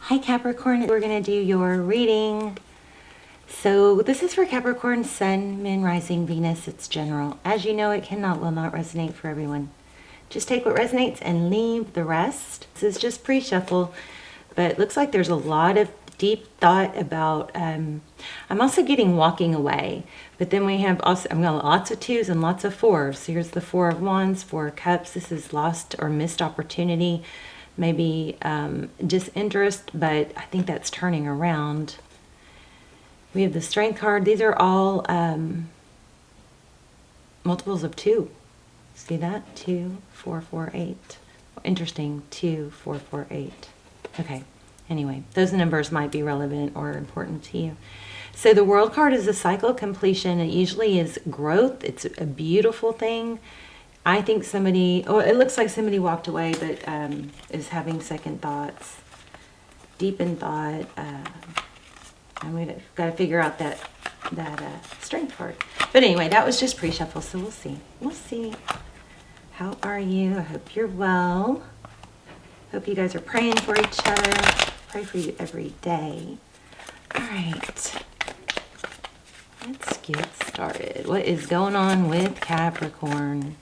Hi Capricorn, we're going to do your reading. So this is for Capricorn, Sun, Moon, Rising, Venus. It's general. As you know, it will not resonate for everyone. Just take what resonates and leave the rest. This is just pre-shuffle, but it looks like there's a lot of deep thought about, I'm also getting walking away, but then we have also, I'm got lots of 2s and lots of 4s. So here's the 4 of Wands, 4 of Cups. This is lost or missed opportunity, maybe disinterest, but I think that's turning around. We have the Strength card. These are all multiples of 2. See that? 2, 4, 4, 8. Interesting. 2, 4, 4, 8. Okay. Anyway, those numbers might be relevant or important to you. So the World card is a cycle completion. It usually is growth. It's a beautiful thing. I think somebody, oh, it looks like somebody walked away, but is having second thoughts, deep in thought. And we've got to figure out that Strength card. But anyway, that was just pre-shuffle, so we'll see. We'll see. How are you? I hope you're well. Hope you guys are praying for each other. Pray for you every day. All right. Let's get started. What is going on with Capricorn?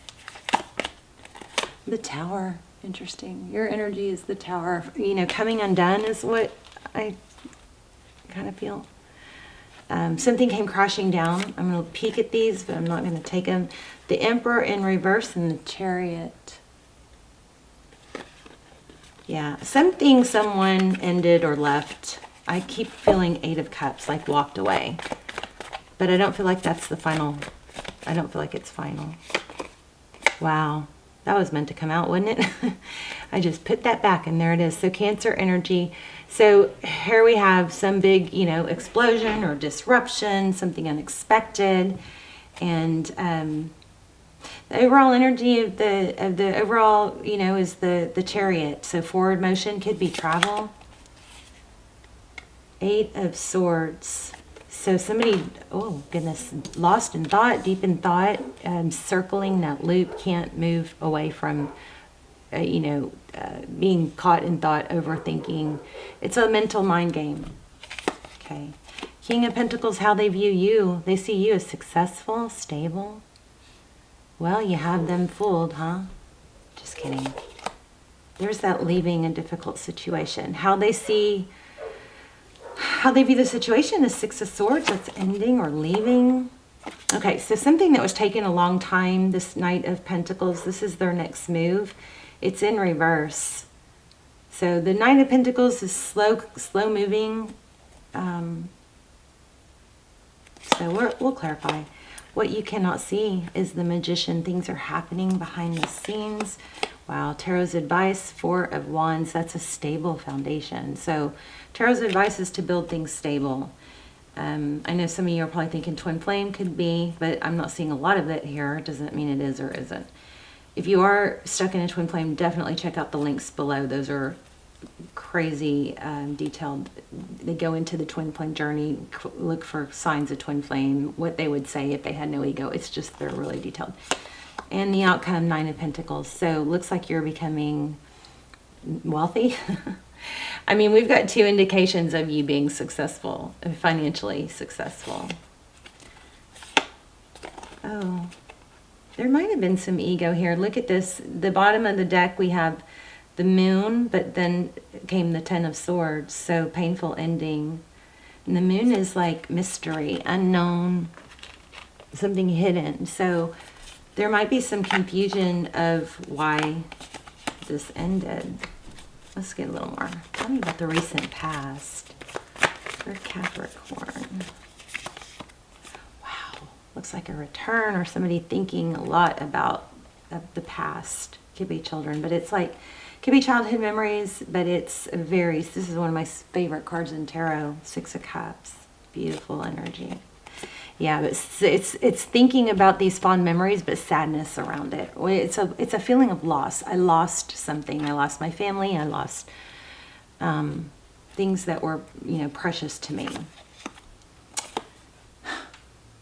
The Tower. Interesting. Your energy is the Tower. You know, coming undone is what I kind of feel. Something came crashing down. I'm going to peek at these, but I'm not going to take them. The Emperor in reverse and the Chariot. Yeah, something someone ended or left. I keep feeling 8 of Cups, like walked away. But I don't feel like that's the final. I don't feel like it's final. Wow, that was meant to come out, wasn't it? I just put that back and there it is. So Cancer energy. So here we have some big, you know, explosion or disruption, something unexpected. And the overall energy of the overall, you know, is the Chariot. So forward motion could be travel. 8 of Swords. So somebody, oh goodness, lost in thought, deep in thought, circling that loop, can't move away from, you know, being caught in thought, overthinking. It's a mental mind game. Okay. King of Pentacles, how they view you. They see you as successful, stable. Well, you have them fooled, huh? Just kidding. There's that leaving a difficult situation. How they view the situation is 6 of Swords. That's ending or leaving. Okay, so something that was taking a long time, this Knight of Pentacles, this is their next move. It's in reverse. So the Knight of Pentacles is slow moving. So we'll clarify. What you cannot see is the Magician. Things are happening behind the scenes. Wow, Tarot's advice, 4 of Wands, that's a stable foundation. So Tarot's advice is to build things stable. I know some of you are probably thinking Twin Flame could be, but I'm not seeing a lot of it here. Doesn't mean it is or isn't. If you are stuck in a Twin Flame, definitely check out the links below. Those are crazy detailed. They go into the Twin Flame journey, look for signs of Twin Flame, what they would say if they had no ego. It's just, they're really detailed. And the outcome, 9 of Pentacles. So looks like you're becoming wealthy. I mean, we've got 2 indications of you being successful, financially successful. Oh, there might have been some ego here. Look at this. The bottom of the deck, we have the Moon, but then came the 10 of Swords. So painful ending. And the Moon is like mystery, unknown, something hidden. So there might be some confusion of why this ended. Let's get a little more. Tell me about the recent past for Capricorn. Wow. Looks like a return or somebody thinking a lot about the past. Could be children, but it's like, could be childhood memories, but it's this is one of my favorite cards in tarot, 6 of Cups. Beautiful energy. Yeah, but it's thinking about these fond memories, but sadness around it. It's a feeling of loss. I lost something. I lost my family. I lost things that were, you know, precious to me. So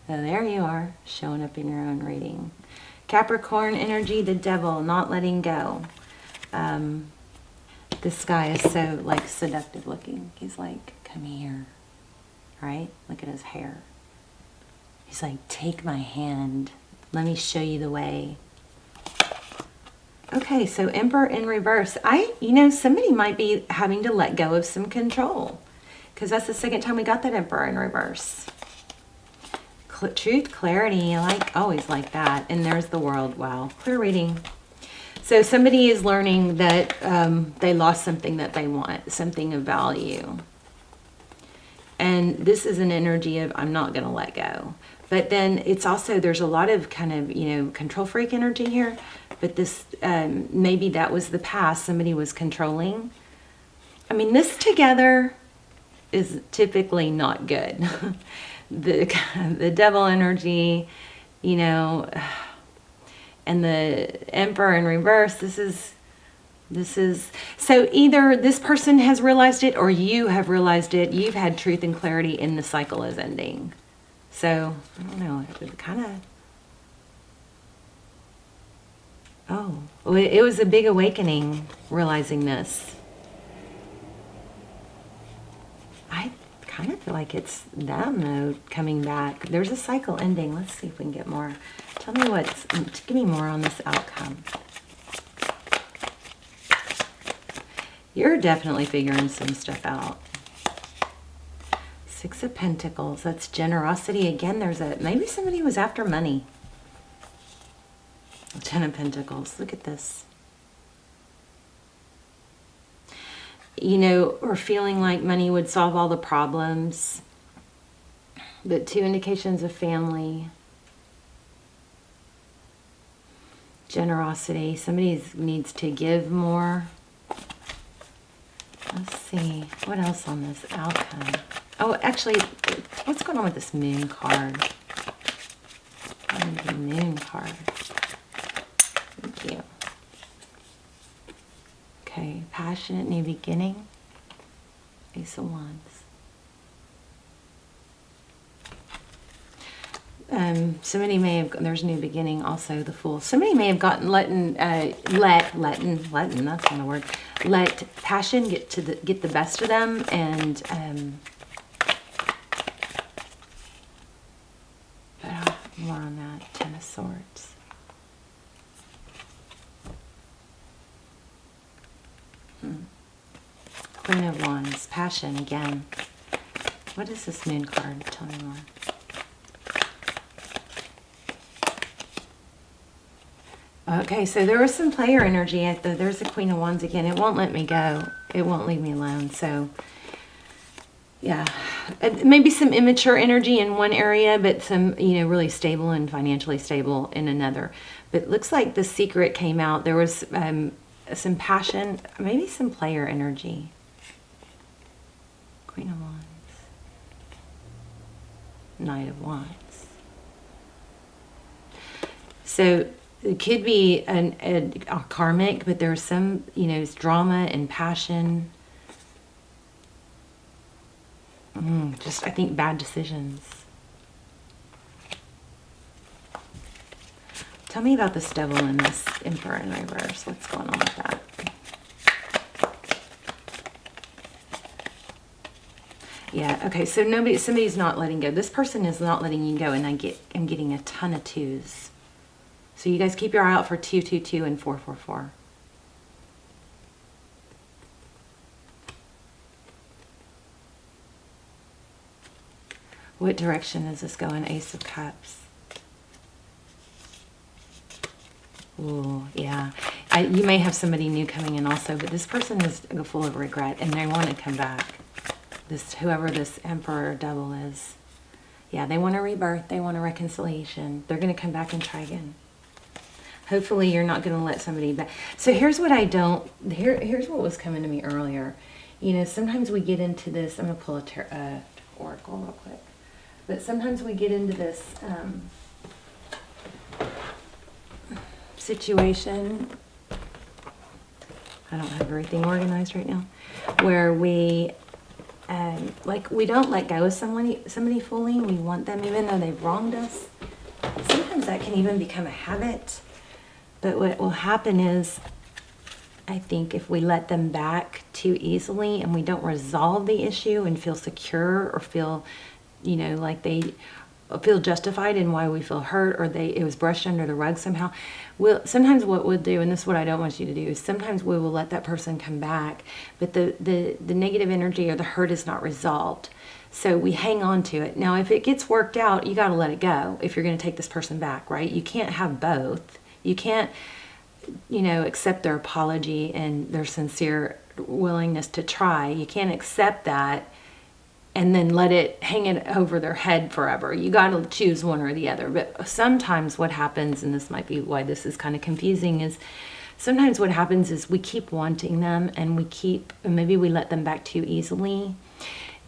there you are, showing up in your own reading. Capricorn energy, the Devil, not letting go. The This guy is so like seductive looking. He's like, come here, right? Look at his hair. He's like, take my hand. Let me show you the way. Okay, so Emperor in reverse. Somebody might be having to let go of some control, because that's the second time we got that Emperor in reverse. Truth, clarity, always like that. And there's the World. Wow, clear reading. So somebody is learning that they lost something that they want, something of value. And this is an energy of, I'm not going to let go. But then it's also, there's a lot of kind of, control freak energy here. But this, maybe that was the past. Somebody was controlling. I mean, this together is typically not good. the devil energy, and the Emperor in reverse. This is, so either this person has realized it or you have realized it. You've had truth and clarity and the cycle is ending. So, I don't know, it kind of, it was a big awakening realizing this. I kind of feel like it's them though coming back. There's a cycle ending. Let's see if we can get more. Tell me give me more on this outcome. You're definitely figuring some stuff out. Six of Pentacles, that's generosity. Again, maybe somebody was after money. Ten of Pentacles, look at this. Or feeling like money would solve all the problems. But two indications of family. Generosity, somebody needs to give more. Let's see, what else on this outcome? Oh, actually, what's going on with this Moon card? The Moon card. Thank you. Okay, passionate new beginning. Ace of Wands. Somebody may have, there's new beginning also, the Fool. Somebody may have gotten that's not a word. Let passion get the best of them, and more on that. Ten of Swords. Queen of Wands. Passion again. What is this Moon card? Tell me more. Okay, so there was some player energy there's the Queen of Wands again. It won't let me go. It won't leave me alone. So, yeah. Maybe some immature energy in one area, but some, really stable and financially stable in another. But it looks like the secret came out. There was some passion, maybe some player energy. Queen of Wands. Knight of Wands. So it could be a karmic, but there's some, drama and passion. I think bad decisions. Tell me about this devil and this Emperor in reverse. What's going on with that? Yeah, okay, so somebody's not letting go. This person is not letting you go, and I'm getting a ton of twos. So you guys keep your eye out for 222 and 444. What direction is this going? Ace of Cups. Ooh, yeah. You may have somebody new coming in also, but this person is full of regret and they want to come back. Whoever this Emperor or Devil is. Yeah, they want a rebirth. They want a reconciliation. They're going to come back and try again. Hopefully you're not going to let somebody back. So here's what here's what was coming to me earlier. Sometimes we get into this. I'm going to pull a oracle real quick. But sometimes we get into this situation. I don't have everything organized right now. Where we we don't let go of somebody fully. We want them even though they've wronged us. Sometimes that can even become a habit. But what will happen is I think if we let them back too easily and we don't resolve the issue and feel secure or feel, you know, like they feel justified in why we feel hurt, or it was brushed under the rug somehow. Sometimes what we'll do, and this is what I don't want you to do, is sometimes we will let that person come back, but the negative energy or the hurt is not resolved. So we hang on to it. Now, if it gets worked out, you got to let it go if you're going to take this person back, right? You can't have both. You can't, you know, accept their apology and their sincere willingness to try. You can't accept that and then let it hang it over their head forever. You got to choose one or the other. But sometimes what happens, and this might be why this is kind of confusing, is sometimes what happens is we keep wanting them and maybe we let them back too easily.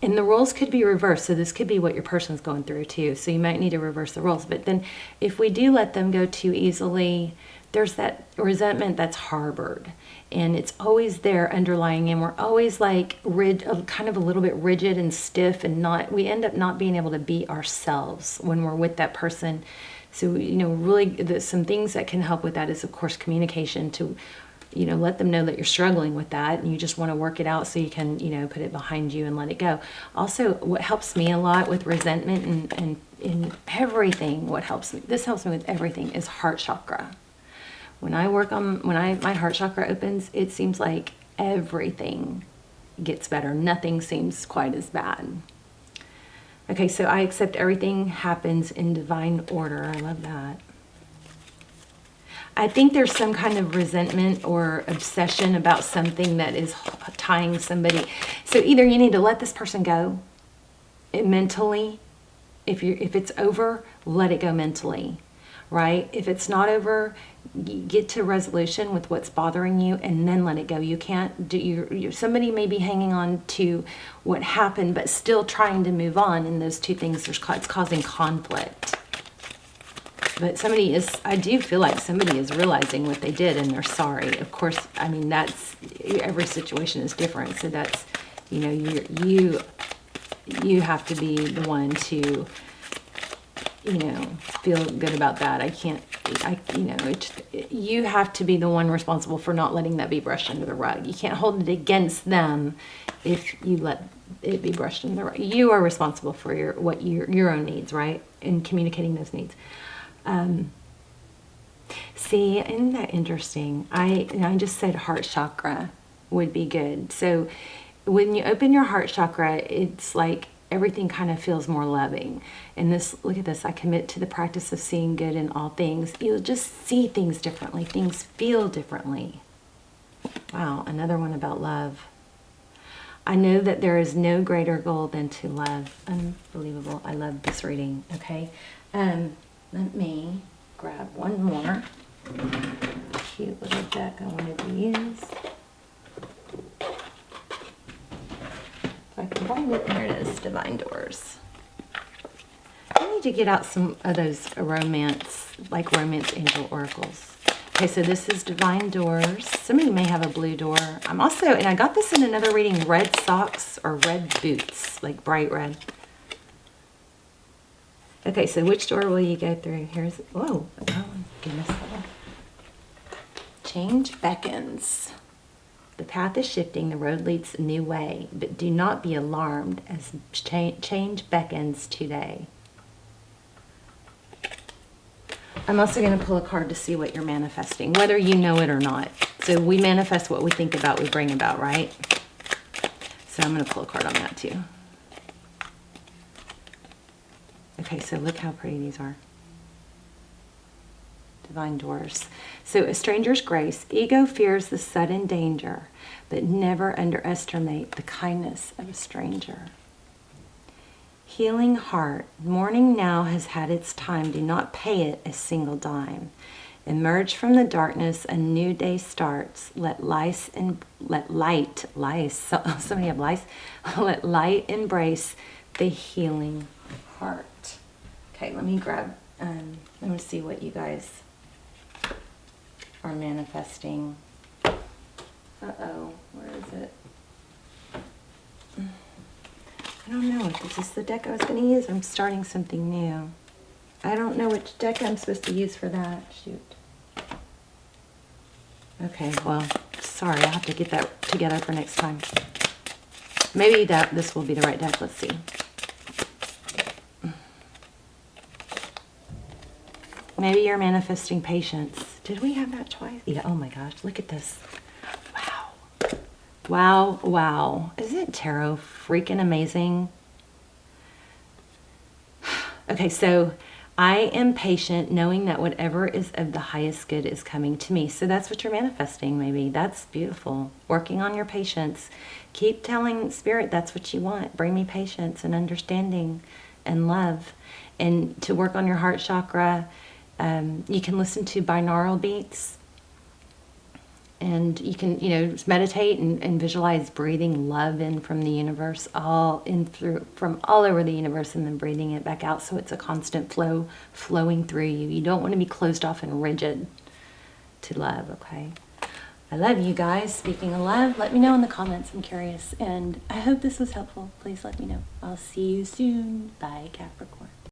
And the roles could be reversed. So this could be what your person's going through too. So you might need to reverse the roles. But then if we do let them go too easily, there's that resentment that's harbored. And it's always there underlying. And we're always like kind of a little bit rigid and stiff, and we end up not being able to be ourselves when we're with that person. So, you know, really some things that can help with that is, of course, communication, to, you know, let them know that you're struggling with that and you just want to work it out so you can, you know, put it behind you and let it go. Also, what helps me a lot with resentment and in everything, this helps me with everything, is heart chakra. When I work on, my heart chakra opens, it seems like everything gets better. Nothing seems quite as bad. Okay, so I accept everything happens in divine order. I love that. I think there's some kind of resentment or obsession about something that is tying somebody. So either you need to let this person go mentally. If it's over, let it go mentally, right? If it's not over, get to resolution with what's bothering you and then let it go. You can't do somebody may be hanging on to what happened but still trying to move on, and those two things it's causing conflict. But I do feel like somebody is realizing what they did and they're sorry. Of course, I mean, every situation is different. So that's, you know, you have to be the one to, you know, feel good about that. You have to be the one responsible for not letting that be brushed under the rug. You can't hold it against them if you let it be brushed under the rug. You are responsible for your own needs, right? And communicating those needs. See, isn't that interesting? I just said heart chakra would be good. So when you open your heart chakra, it's like everything kind of feels more loving. And look at this, I commit to the practice of seeing good in all things. You'll just see things differently. Things feel differently. Wow, another one about love. I know that there is no greater goal than to love. Unbelievable. I love this reading. Okay. Let me grab one more cute little deck I wanted to use. If I can find it, there it is, Divine Doors. I need to get out some of those romance angel oracles. Okay, so this is Divine Doors. Somebody may have a blue door. And I got this in another reading, red socks or red boots, like bright red. Okay, so which door will you go through? Oh goodness. Change beckons. The path is shifting, the road leads a new way, but do not be alarmed as change beckons today. I'm also going to pull a card to see what you're manifesting, whether you know it or not. So we manifest what we think about, we bring about, right? So I'm going to pull a card on that too. Okay, so look how pretty these are. Divine Doors. So a stranger's grace. Ego fears the sudden danger, but never underestimate the kindness of a stranger. Healing heart. Mourning now has had its time. Do not pay it a single dime. Emerge from the darkness. A new day starts. Let light. So many have lice. Let light embrace the healing heart. Okay, let me grab. Let me see what you guys are manifesting. Uh-oh, where is it? I don't know if this is the deck I was going to use. I'm starting something new. I don't know which deck I'm supposed to use for that. Shoot. Okay, well, Sorry, I'll have to get that together for next time. Maybe this will be the right deck. Let's see. Maybe you're manifesting patience. Did we have that twice? Yeah, oh my gosh, look at this. Wow. Wow, wow. Isn't tarot freaking amazing? Okay, so I am patient knowing that whatever is of the highest good is coming to me. So that's what you're manifesting, maybe. That's beautiful. Working on your patience. Keep telling Spirit that's what you want. Bring me patience and understanding and love. And to work on your heart chakra, you can listen to binaural beats. And you can, just meditate and visualize breathing love in from the universe, from all over the universe, and then breathing it back out so it's a constant flow flowing through you. You don't want to be closed off and rigid to love, okay? I love you guys. Speaking of love, let me know in the comments. I'm curious. And I hope this was helpful. Please let me know. I'll see you soon. Bye, Capricorn.